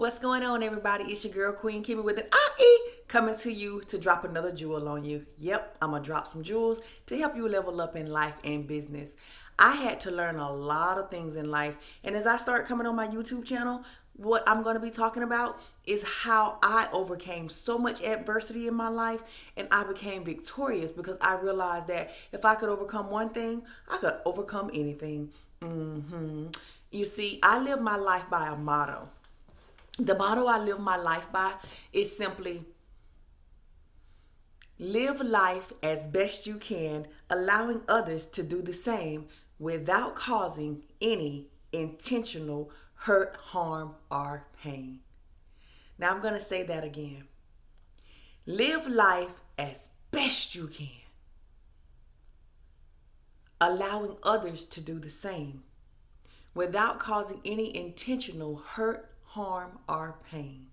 What's going on, everybody? It's your girl, Queen Kimmie with an IE, coming to you to drop another jewel on you. Yep, I'm going to drop some jewels to help you level up in life and business. I had to learn a lot of things in life. And as I start coming on my YouTube channel, what I'm going to be talking about is how I overcame so much adversity in my life and I became victorious because I realized that if I could overcome one thing, I could overcome anything. You see, I live my life by a motto. The motto I live my life by is simply live life as best you can, allowing others to do the same without causing any intentional hurt, harm, or pain. Now I'm going to say that again. Live life as best you can, allowing others to do the same without causing any intentional hurt, harm, or pain.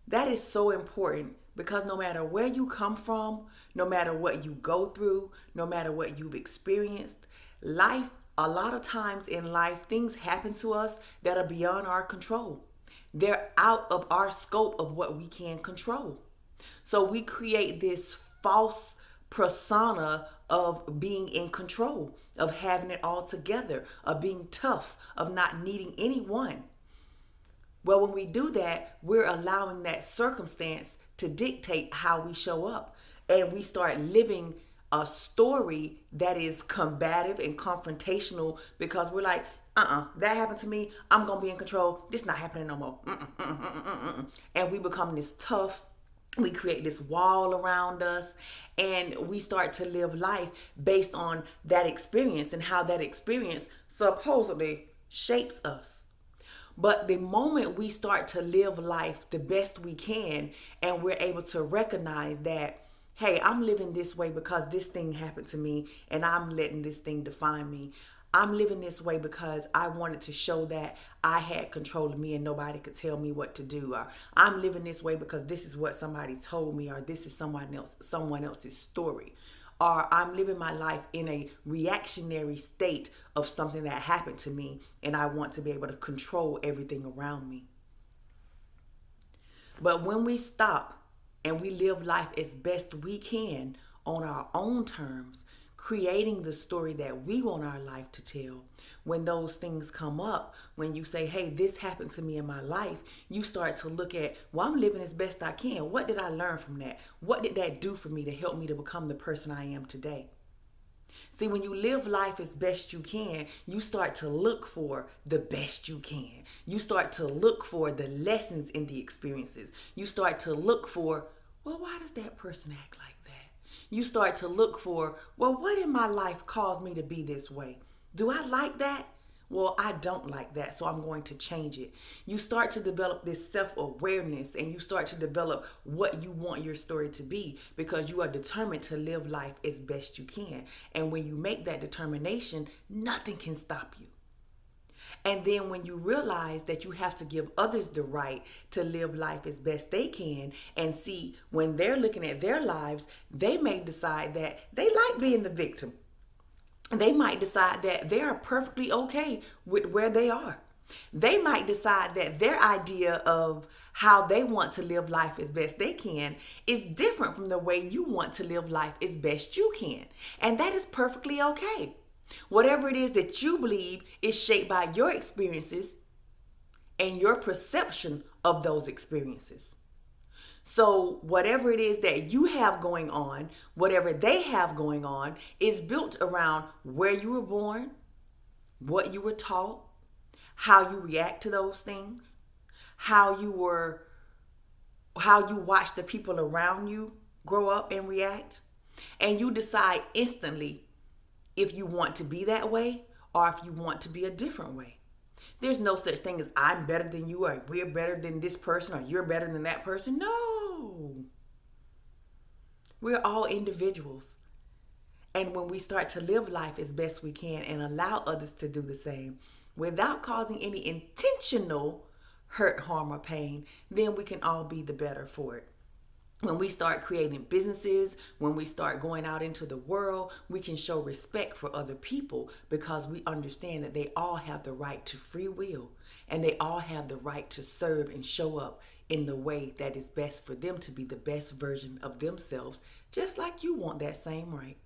That is so important because no matter where you come from, no matter what you go through, no matter what you've experienced, life, a lot of times in life, things happen to us that are beyond our control. They're out of our scope of what we can control. So we create this false persona of being in control, of having it all together, of being tough, of not needing anyone. Well, when we do that, we're allowing that circumstance to dictate how we show up. And we start living a story that is combative and confrontational because we're like, that happened to me. I'm going to be in control. This not happening no more. And we become this tough. We create this wall around us and we start to live life based on that experience and how that experience supposedly shapes us. But the moment we start to live life the best we can and we're able to recognize that, hey, I'm living this way because this thing happened to me and I'm letting this thing define me. I'm living this way because I wanted to show that I had control of me and nobody could tell me what to do. Or I'm living this way because this is what somebody told me, or this is someone else's story. Or I'm living my life in a reactionary state of something that happened to me and I want to be able to control everything around me. But when we stop and we live life as best we can on our own terms, creating the story that we want our life to tell, when those things come up, when you say, hey, this happened to me in my life, you start to look at, well, I'm living as best I can. What did I learn from that? What did that do for me to help me to become the person I am today? See, when you live life as best you can, you start to look for the best you can. You start to look for the lessons in the experiences. You start to look for, well, why does that person act like that? You start to look for, well, what in my life caused me to be this way? Do I like that? Well, I don't like that, so I'm going to change it. You start to develop this self-awareness and you start to develop what you want your story to be because you are determined to live life as best you can. And when you make that determination, nothing can stop you. And then when you realize that you have to give others the right to live life as best they can and see when they're looking at their lives, they may decide that they like being the victim. They might decide that they're perfectly okay with where they are. They might decide that their idea of how they want to live life as best they can is different from the way you want to live life as best you can. And that is perfectly okay. Whatever it is that you believe is shaped by your experiences and your perception of those experiences. So whatever it is that you have going on, whatever they have going on, is built around where you were born, what you were taught, how you react to those things, how you watch the people around you grow up and react. And you decide instantly if you want to be that way or if you want to be a different way. There's no such thing as I'm better than you or we're better than this person or you're better than that person. No. We're all individuals. And when we start to live life as best we can and allow others to do the same without causing any intentional hurt, harm, or pain, then we can all be the better for it. When we start creating businesses, when we start going out into the world, we can show respect for other people because we understand that they all have the right to free will and they all have the right to serve and show up in the way that is best for them to be the best version of themselves, just like you want that same right.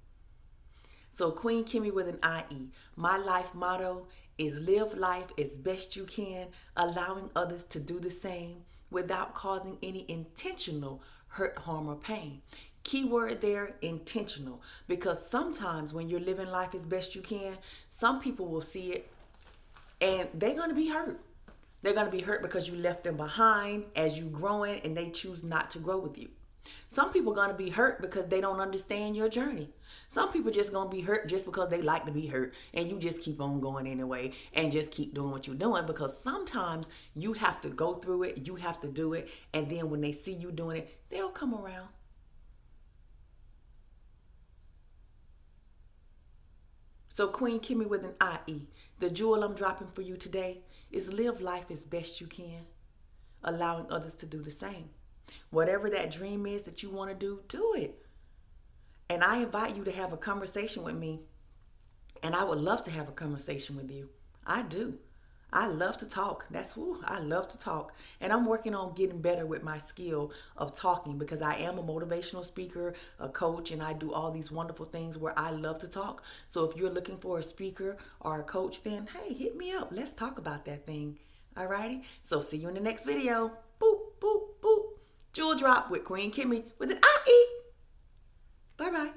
So Queen Kimmie with an IE, my life motto is live life as best you can, allowing others to do the same without causing any intentional hurt, harm, or pain. Keyword there, intentional. Because sometimes when you're living life as best you can, some people will see it and they're going to be hurt. They're going to be hurt because you left them behind as you growing and they choose not to grow with you. Some people are going to be hurt because they don't understand your journey. Some people just going to be hurt just because they like to be hurt and you just keep on going anyway and just keep doing what you're doing because sometimes you have to go through it, you have to do it, and then when they see you doing it, they'll come around. So Queen Kimmie with an IE, the jewel I'm dropping for you today is live life as best you can, allowing others to do the same. Whatever that dream is that you want to do it. And I invite you to have a conversation with me. And I would love to have a conversation with you. I do. I love to talk. I love to talk. And I'm working on getting better with my skill of talking because I am a motivational speaker, a coach, and I do all these wonderful things where I love to talk. So if you're looking for a speaker or a coach, then hey, hit me up. Let's talk about that thing. Alrighty? So see you in the next video. Boop, boop, boop. Jewel drop with Queen Kimmie with an IE. Bye-bye.